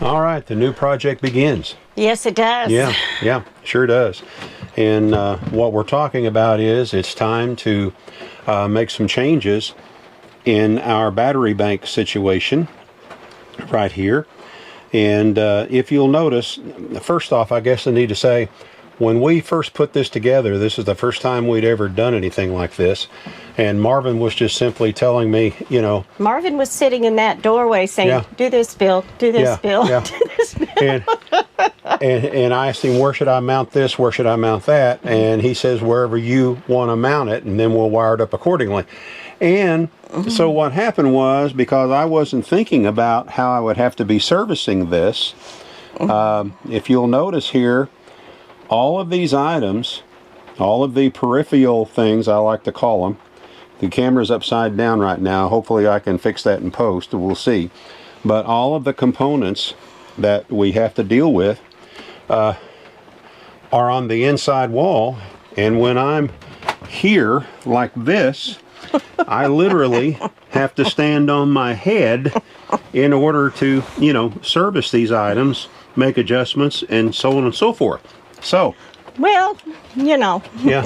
All right, the new project begins. Yes, it does. Yeah, sure does. And what we're talking about is it's time to make some changes in our battery bank situation right here. And if you'll notice, first off, I guess I need to say, when we first put this together, this is the first time we'd ever done anything like this. And Marvin was just simply telling me, you know. Marvin was sitting in that doorway saying, Yeah. do this, Bill, do this, Bill, Yeah. do this, Bill. And I asked him, where should I mount this? Where should I mount that? And he says, wherever you want to mount it, and then we'll wire it up accordingly. And so what happened was, because I wasn't thinking about how I would have to be servicing this, if you'll notice here, all of these items, all of the peripheral things, I like to call them, the camera's upside down right now. Hopefully I can fix that in post, we'll see. But all of the components that we have to deal with are on the inside wall. And when I'm here like this, I literally have to stand on my head in order to, you know, service these items, make adjustments, and so on and so forth. So, Well, you know. yeah.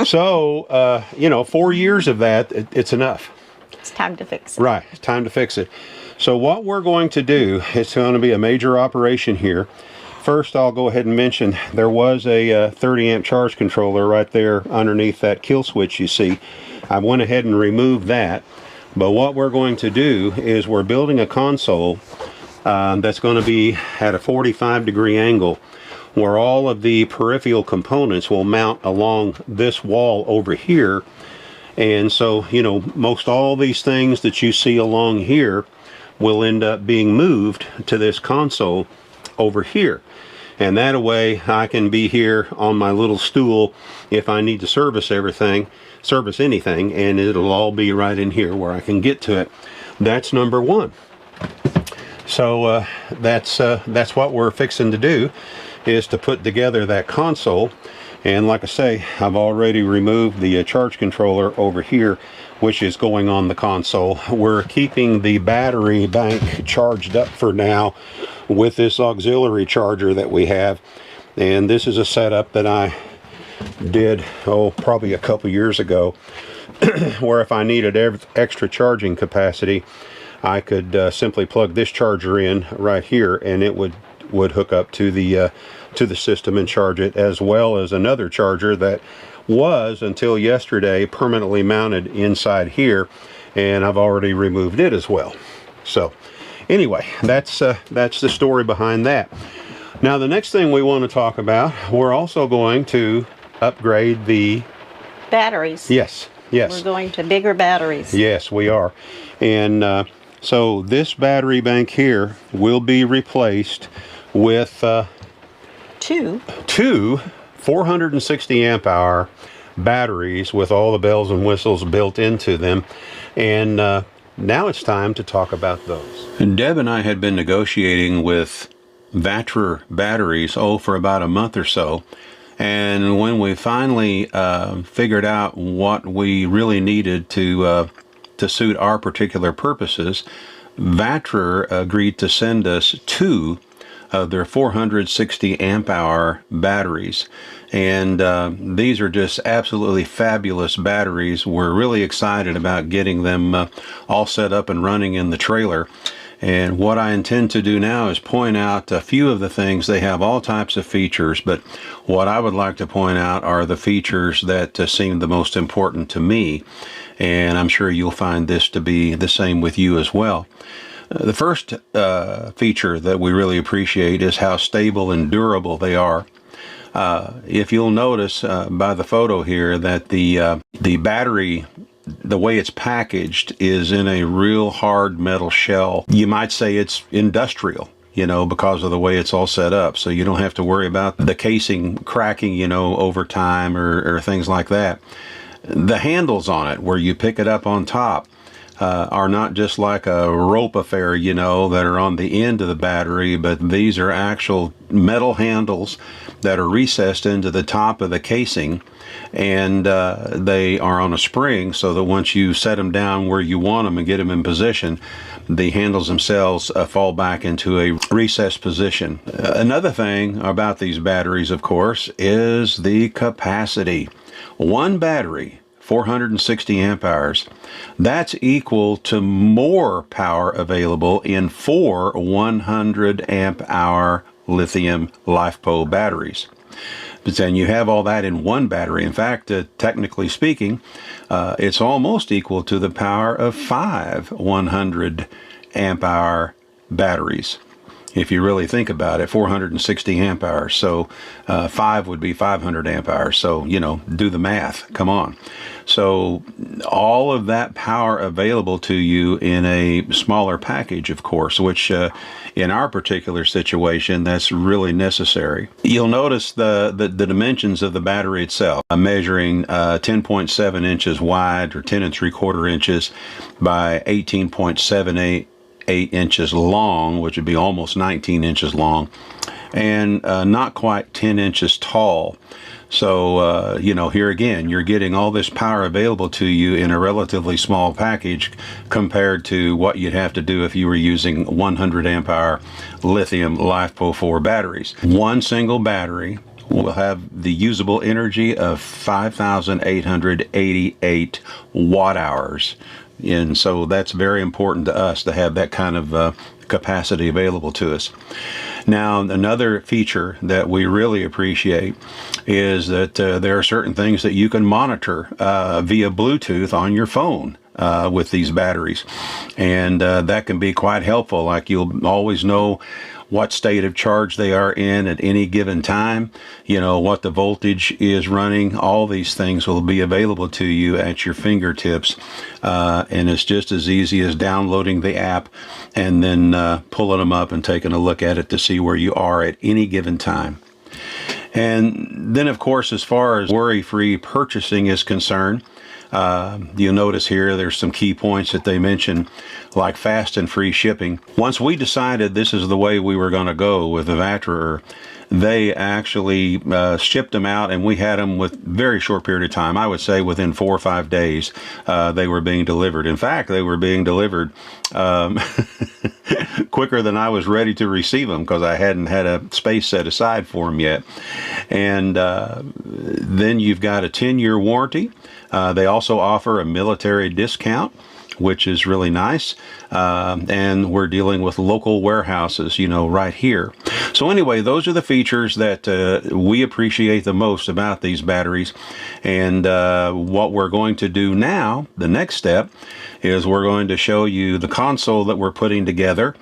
So, you know, 4 years of that, it's enough. It's time to fix it. Right, it's time to fix it. So what we're going to do, it's going to be a major operation here. First, I'll go ahead and mention there was a 30 amp charge controller right there underneath that kill switch you see. I went ahead and removed that. But what we're going to do is we're building a console that's going to be at a 45-degree angle, where all of the peripheral components will mount along this wall over here. And so, you know, most all these things that you see along here will end up being moved to this console over here. And that way I can be here on my little stool if I need to service anything, and it'll all be right in here where I can get to it. That's number one. So that's what we're fixing to do, is to put together that console. And like I say, I've already removed the charge controller over here, which is going on the console. We're keeping the battery bank charged up for now with this auxiliary charger that we have. And this is a setup that I did, probably a couple years ago, where if I needed extra charging capacity, I could simply plug this charger in right here, and it would hook up to the system and charge it, as well as another charger that was, until yesterday, permanently mounted inside here, and I've already removed it as well. So anyway, that's the story behind that. Now the next thing we want to talk about, we're also going to upgrade the Batteries. Yes. We're going to bigger batteries. Yes, we are. And so this battery bank here will be replaced with two 460 amp hour batteries with all the bells and whistles built into them. And now it's time to talk about those. And Deb and I had been negotiating with Vatrer batteries for about a month or so. And when we finally figured out what we really needed to suit our particular purposes, Vatrer agreed to send us two of their 460 amp hour batteries. And these are just absolutely fabulous batteries. We're really excited about getting them all set up and running in the trailer. And what I intend to do now is point out a few of the things. They have all types of features, but what I would like to point out are the features that seem the most important to me. And I'm sure you'll find this to be the same with you as well. The first feature that we really appreciate is how stable and durable they are. If you'll notice by the photo here that the battery, the way it's packaged, is in a real hard metal shell. You might say it's industrial, you know, because of the way it's all set up. So you don't have to worry about the casing cracking, you know, over time or things like that. The handles on it, where you pick it up on top, are not just like a rope affair, you know, that are on the end of the battery, but these are actual metal handles that are recessed into the top of the casing, and they are on a spring, so that once you set them down where you want them and get them in position, the handles themselves fall back into a recessed position. Another thing about these batteries, of course, is the capacity. One battery, 460 amp hours, that's equal to more power available in 4 100 amp hour lithium LiFePO batteries. But then you have all that in one battery. In fact, technically speaking, it's almost equal to the power of 5 100 amp hour batteries. If you really think about it, 460 amp hours. So 5 would be 500 amp hours. So, you know, do the math. Come on. So all of that power available to you in a smaller package, of course, which in our particular situation, that's really necessary. You'll notice the dimensions of the battery itself, measuring 10.7 inches wide, or 10 3/4 inches by 18.78 inches long, which would be almost 19 inches long, and not quite 10 inches tall. So, you know, here again, you're getting all this power available to you in a relatively small package compared to what you'd have to do if you were using 100 amp hour lithium LiFePO 4 batteries. One single battery will have the usable energy of 5,888 watt hours. And so that's very important to us to have that kind of capacity available to us. Now, another feature that we really appreciate is that there are certain things that you can monitor via Bluetooth on your phone with these batteries. And that can be quite helpful. Like, you'll always know what state of charge they are in at any given time, you know, what the voltage is running. All these things will be available to you at your fingertips, and it's just as easy as downloading the app and then pulling them up and taking a look at it to see where you are at any given time. And then, of course, as far as worry-free purchasing is concerned, you'll notice here there's some key points that they mention, like fast and free shipping. Once we decided this is the way we were going to go with the Vatrer, they actually shipped them out, and we had them with very short period of time. I would say within 4 or 5 days they were being delivered. In fact, they were being delivered quicker than I was ready to receive them, because I hadn't had a space set aside for them yet. And then you've got a 10-year warranty. They also offer a military discount, which is really nice. And we're dealing with local warehouses, you know, right here. So anyway, those are the features that we appreciate the most about these batteries. And what we're going to do now, the next step, is we're going to show you the console that we're putting together.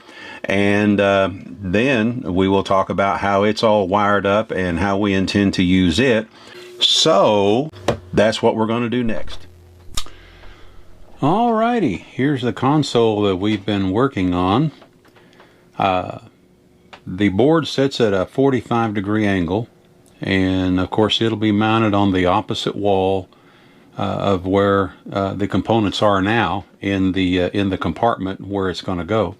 And then we will talk about how it's all wired up and how we intend to use it. So that's what we're going to do next. Alrighty, here's the console that we've been working on. The board sits at a 45-degree angle, and of course it'll be mounted on the opposite wall of where the components are now in the compartment where it's going to go.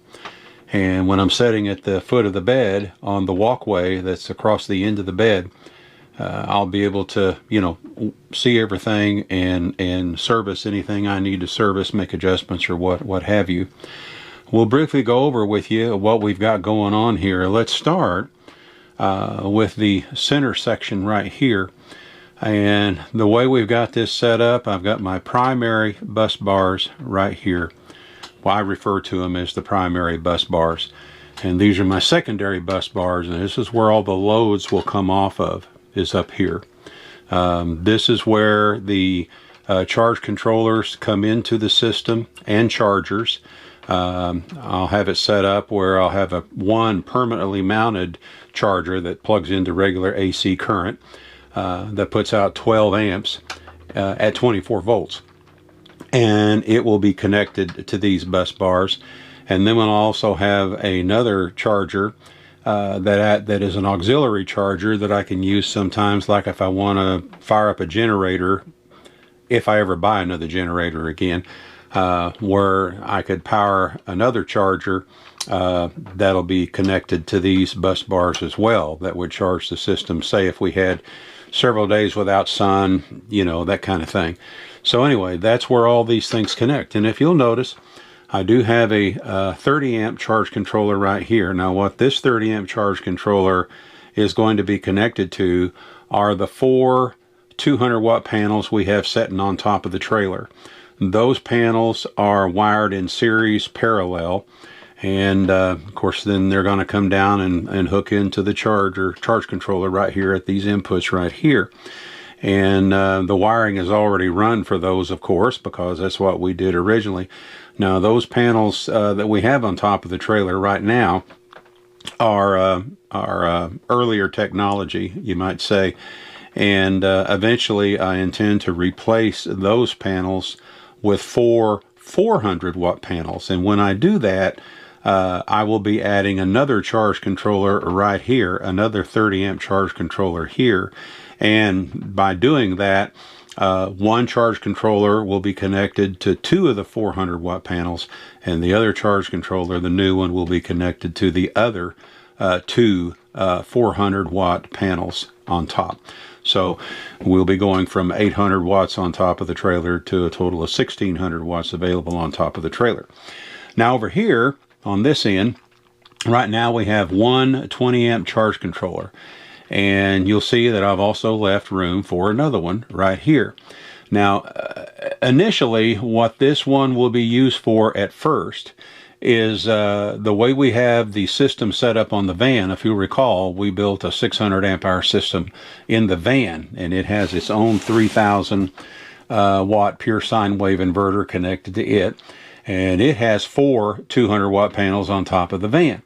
And when I'm sitting at the foot of the bed on the walkway that's across the end of the bed, I'll be able to, you know, see everything and service anything I need to service, make adjustments or what have you. We'll briefly go over with you what we've got going on here. Let's start with the center section right here. And the way we've got this set up, I've got my primary bus bars right here. Well, I refer to them as the primary bus bars. And these are my secondary bus bars, and this is where all the loads will come off of, is up here. This is where the charge controllers come into the system, and chargers. I'll have it set up where I'll have one permanently mounted charger that plugs into regular AC current that puts out 12 amps at 24 volts. And it will be connected to these bus bars. And then we'll also have another charger that is an auxiliary charger that I can use sometimes, like if I want to fire up a generator, if I ever buy another generator again, where I could power another charger that'll be connected to these bus bars as well, that would charge the system, say if we had several days without sun, you know, that kind of thing. So anyway, that's where all these things connect. And if you'll notice, I do have a 30 amp charge controller right here. Now what this 30 amp charge controller is going to be connected to are the 4 200 watt panels we have sitting on top of the trailer. Those panels are wired in series parallel, and of course then they're going to come down and hook into the charge controller right here at these inputs right here. And the wiring is already run for those, of course, because that's what we did originally. Now those panels that we have on top of the trailer right now are earlier technology, you might say, and eventually I intend to replace those panels with 4 400 watt panels. And when I do that, I will be adding another charge controller right here, another 30 amp charge controller here. And by doing that, one charge controller will be connected to 2 of the 400 watt panels, and the other charge controller, the new one, will be connected to the other 2 400 watt panels on top. So we'll be going from 800 watts on top of the trailer to a total of 1600 watts available on top of the trailer. Now over here on this end, right now we have one 20 amp charge controller. And you'll see that I've also left room for another one right here. Now, initially, what this one will be used for at first is the way we have the system set up on the van. If you recall, we built a 600 amp hour system in the van, and it has its own 3000 watt pure sine wave inverter connected to it. And it has 4 200 watt panels on top of the van.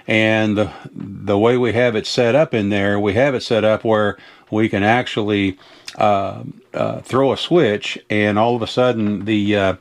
And the way we have it set up in there, we have it set up where we can actually throw a switch, and all of a sudden the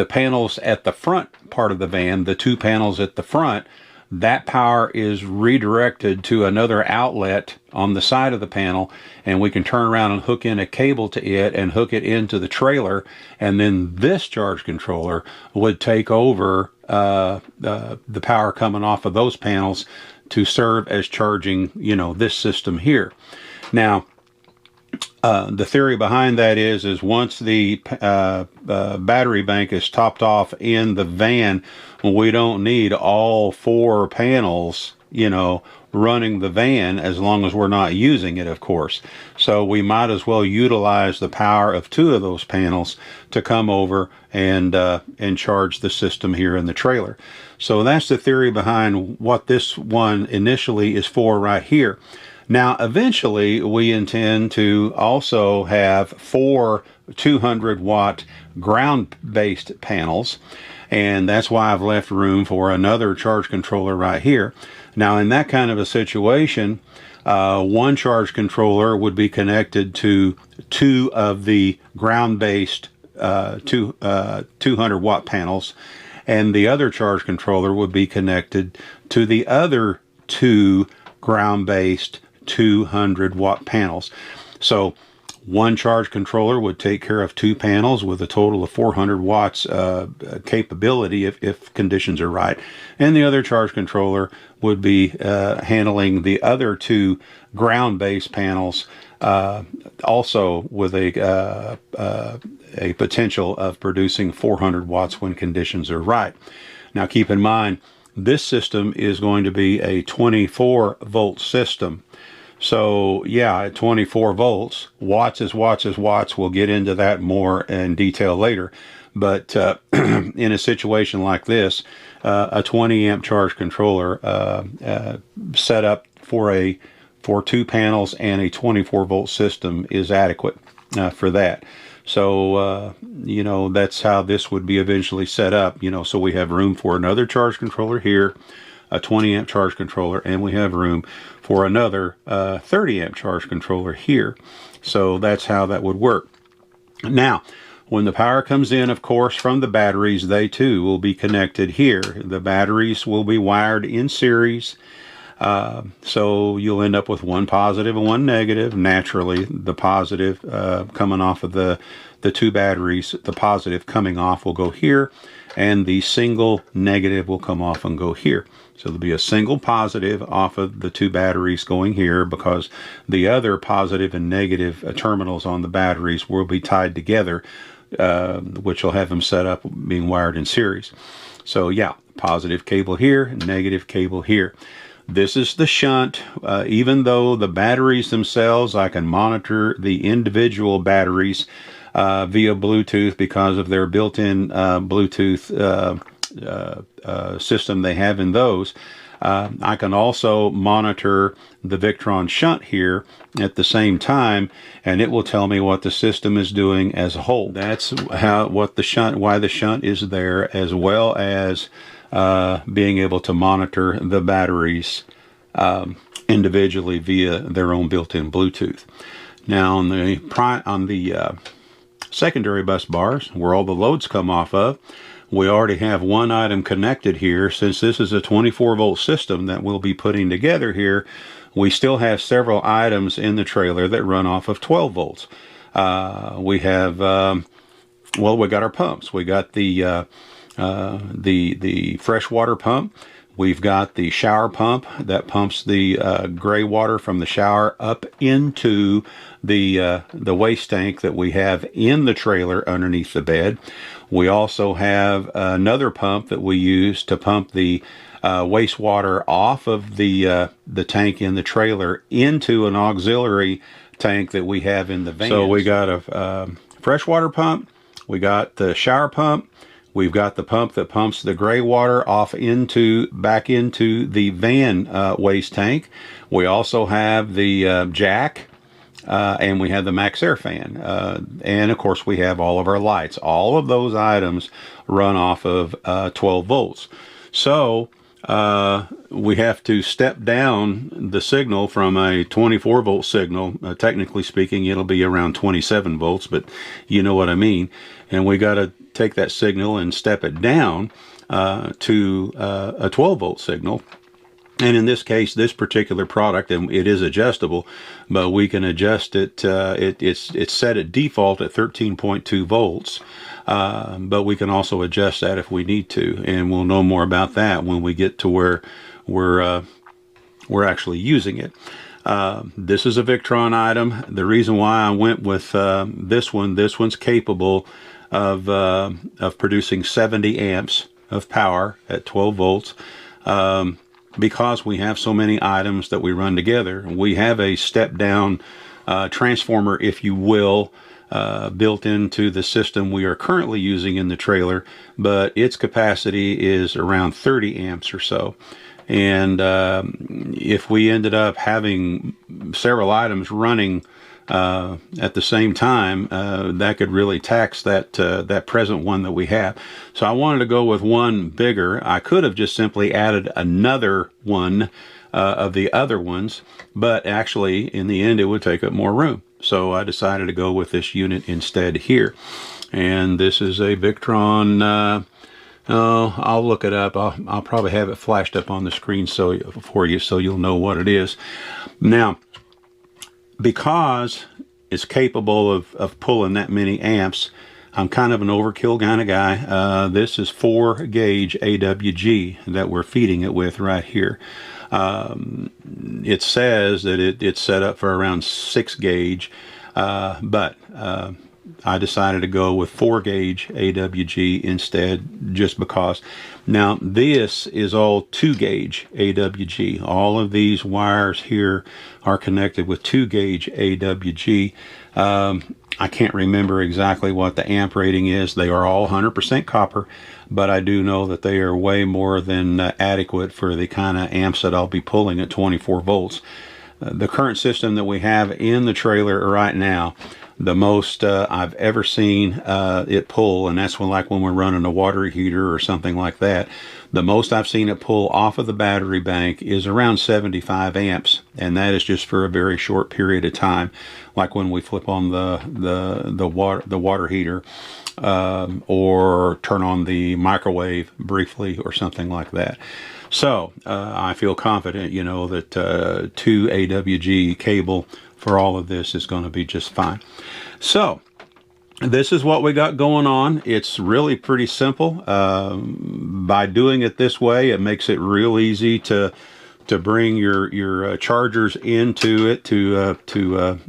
panels at the front part of the van, the 2 panels at the front, that power is redirected to another outlet on the side of the panel, and we can turn around and hook in a cable to it and hook it into the trailer, and then this charge controller would take over the power coming off of those panels to serve as charging, you know, this system here. Now, the theory behind that is once the battery bank is topped off in the van, we don't need all 4 panels, you know, running the van, as long as we're not using it, of course. So we might as well utilize the power of 2 of those panels to come over and charge the system here in the trailer. So that's the theory behind what this one initially is for right here. Now, eventually, we intend to also have 4 200 watt ground-based panels, and that's why I've left room for another charge controller right here. Now, in that kind of a situation, one charge controller would be connected to 2 of the ground-based 200 watt panels, and the other charge controller would be connected to the other 2 ground-based 200 watt panels. So one charge controller would take care of 2 panels with a total of 400 watts capability if conditions are right, and the other charge controller would be handling the other 2 ground-based panels, also with a potential of producing 400 watts when conditions are right. Now keep in mind, this system is going to be a 24 volt system. So yeah, at 24 volts, watts is watts is watts. We'll get into that more in detail later. But in a situation like this, a 20 amp charge controller set up for 2 panels and a 24 volt system is adequate for that. So, you know, that's how this would be eventually set up, you know, so we have room for another charge controller here, a 20 amp charge controller, and we have room for another 30 amp charge controller here. So that's how that would work. Now, when the power comes in, of course, from the batteries, they too will be connected here. The batteries will be wired in series. So you'll end up with one positive and one negative. Naturally, the positive coming off of the 2 batteries, the positive coming off will go here, and the single negative will come off and go here. So there'll be a single positive off of the 2 batteries going here, because the other positive and negative terminals on the batteries will be tied together, which will have them set up being wired in series. So yeah, positive cable here, negative cable here. This is the shunt. Even though the batteries themselves, I can monitor the individual batteries via Bluetooth because of their built-in Bluetooth system they have in those. I can also monitor the Victron shunt here at the same time, and it will tell me what the system is doing as a whole. That's why the shunt is there, as well as being able to monitor the batteries individually via their own built-in Bluetooth. Now on the secondary bus bars, where all the loads come off of, we already have one item connected here. Since this is a 24-volt system that we'll be putting together here, we still have several items in the trailer that run off of 12 volts. We have, well, we got our pumps. We got the freshwater pump. We've got the shower pump that pumps the gray water from the shower up into the waste tank that we have in the trailer underneath the bed. We also have another pump that we use to pump the wastewater off of the tank in the trailer into an auxiliary tank that we have in the van. So we got a freshwater pump, we got the shower pump, we've got the pump that pumps the gray water back into the van waste tank. We also have the jack, and we have the max air fan, and of course we have all of our lights. All of those items run off of 12 volts. So we have to step down the signal from a 24 volt signal. Technically speaking, it'll be around 27 volts, but you know what I mean. And we got to take that signal and step it down to a 12 volt signal. And in this case, this particular product, and it is adjustable, but we can adjust it. It's set at default at 13.2 volts, but we can also adjust that if we need to. And we'll know more about that when we get to where we're actually using it. This is a Victron item. The reason why I went with this one's capable of producing 70 amps of power at 12 volts. Because we have so many items that we run together, we have a step-down transformer, if you will, built into the system we are currently using in the trailer, but its capacity is around 30 amps or so. And if we ended up having several items running at the same time, that could really tax that present one that we have. So I wanted to go with one bigger. I could have just simply added another one of the other ones, but actually in the end it would take up more room. So I decided to go with this unit instead here. And this is a Victron. I'll look it up. I'll probably have it flashed up on the screen for you so you'll know what it is. Now, because it's capable of pulling that many amps, I'm kind of an overkill kind of guy. This is 4 gauge AWG that we're feeding it with right here. It says that it's set up for around 6 gauge, but I decided to go with 4 gauge AWG instead, just because. Now this is all 2 gauge AWG. All of these wires here are connected with 2 gauge AWG. I can't remember exactly what the amp rating is. They are all 100% copper, but I do know that they are way more than adequate for the kind of amps that I'll be pulling at 24 volts. The current system that we have in the trailer right now, the most I've ever seen it pull, and that's when we're running a water heater or something like that, the most I've seen it pull off of the battery bank is around 75 amps, and that is just for a very short period of time, like when we flip on the water heater or turn on the microwave briefly or something like that. So I feel confident, you know, that 2 AWG cable for all of this is going to be just fine. So this is what we got going on. It's really pretty simple. By doing it this way, it makes it real easy to to bring your chargers into it to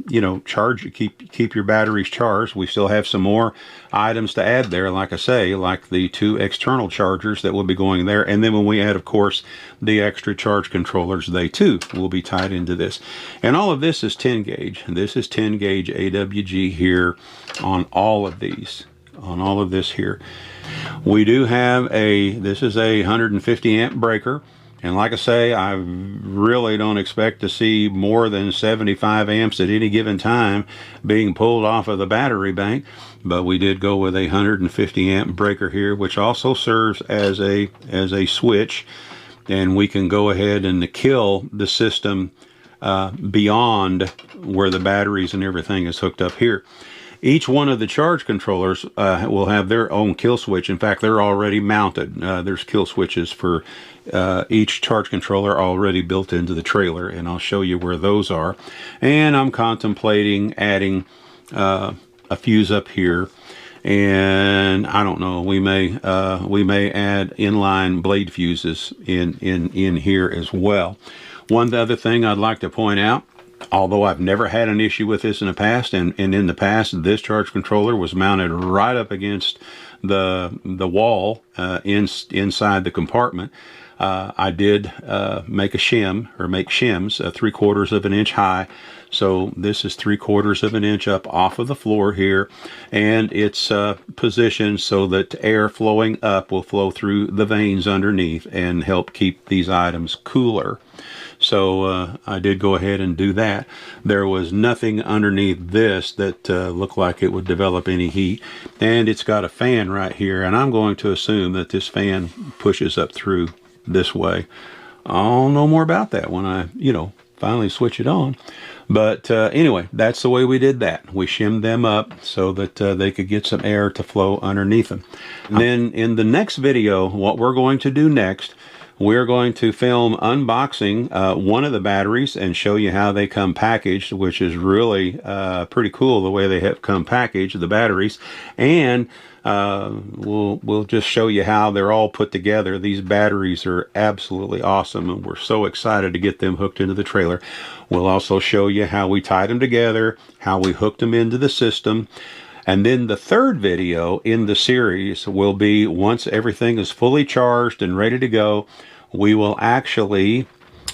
you know, charge, keep your batteries charged. We still have some more items to add there, like I say, like the 2 external chargers that will be going there, and then when we add, of course, the extra charge controllers, they too will be tied into this. And all of this is 10 gauge. This is 10 gauge AWG here on all of these, on all of this here. We do have this is a 150 amp breaker. And like I say, I really don't expect to see more than 75 amps at any given time being pulled off of the battery bank. But we did go with a 150 amp breaker here, which also serves as a switch. And we can go ahead and kill the system beyond where the batteries and everything is hooked up here. Each one of the charge controllers will have their own kill switch. In fact, they're already mounted. There's kill switches for each charge controller already built into the trailer, and I'll show you where those are. And I'm contemplating adding a fuse up here, and I don't know, we may add inline blade fuses in here as well. One other thing I'd like to point out, although I've never had an issue with this in the past, and in the past this charge controller was mounted right up against the wall inside the compartment. I did make a shim, or make shims 3/4 of an inch high. So this is 3/4 of an inch up off of the floor here, and it's positioned so that air flowing up will flow through the veins underneath and help keep these items cooler. So I did go ahead and do that. There was nothing underneath this that looked like it would develop any heat. And it's got a fan right here, and I'm going to assume that this fan pushes up through this way. I'll know more about that when I, you know, finally switch it on. But anyway, that's the way we did that. We shimmed them up so that they could get some air to flow underneath them. And then in the next video, what we're going to do next, we're going to film unboxing one of the batteries and show you how they come packaged, which is really pretty cool the way they have come packaged, the batteries. And we'll just show you how they're all put together. These batteries are absolutely awesome, and we're so excited to get them hooked into the trailer. We'll also show you how we tied them together, how we hooked them into the system. And then the third video in the series will be, once everything is fully charged and ready to go, we will actually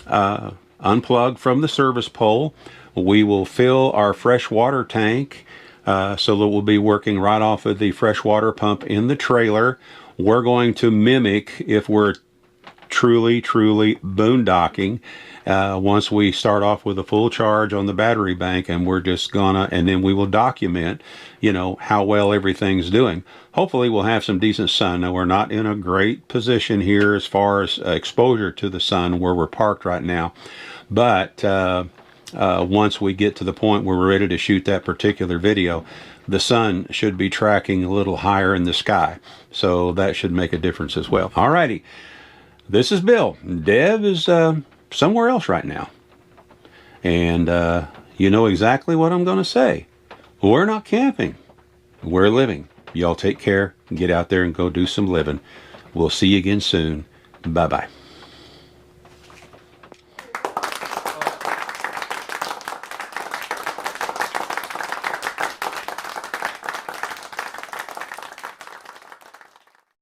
unplug from the service pole. We will fill our fresh water tank so that we'll be working right off of the freshwater pump in the trailer. We're going to mimic, if we're truly boondocking, once we start off with a full charge on the battery bank, and we're just gonna, and then we will document, you know, how well everything's doing. Hopefully we'll have some decent sun. Now, we're not in a great position here as far as exposure to the sun where we're parked right now, but once we get to the point where we're ready to shoot that particular video, the sun should be tracking a little higher in the sky, so that should make a difference as well. Alrighty, this is Bill. Dev is somewhere else right now, and you know exactly what I'm going to say. We're not camping, we're living. Y'all take care, get out there and go do some living. We'll see you again soon. Bye-bye.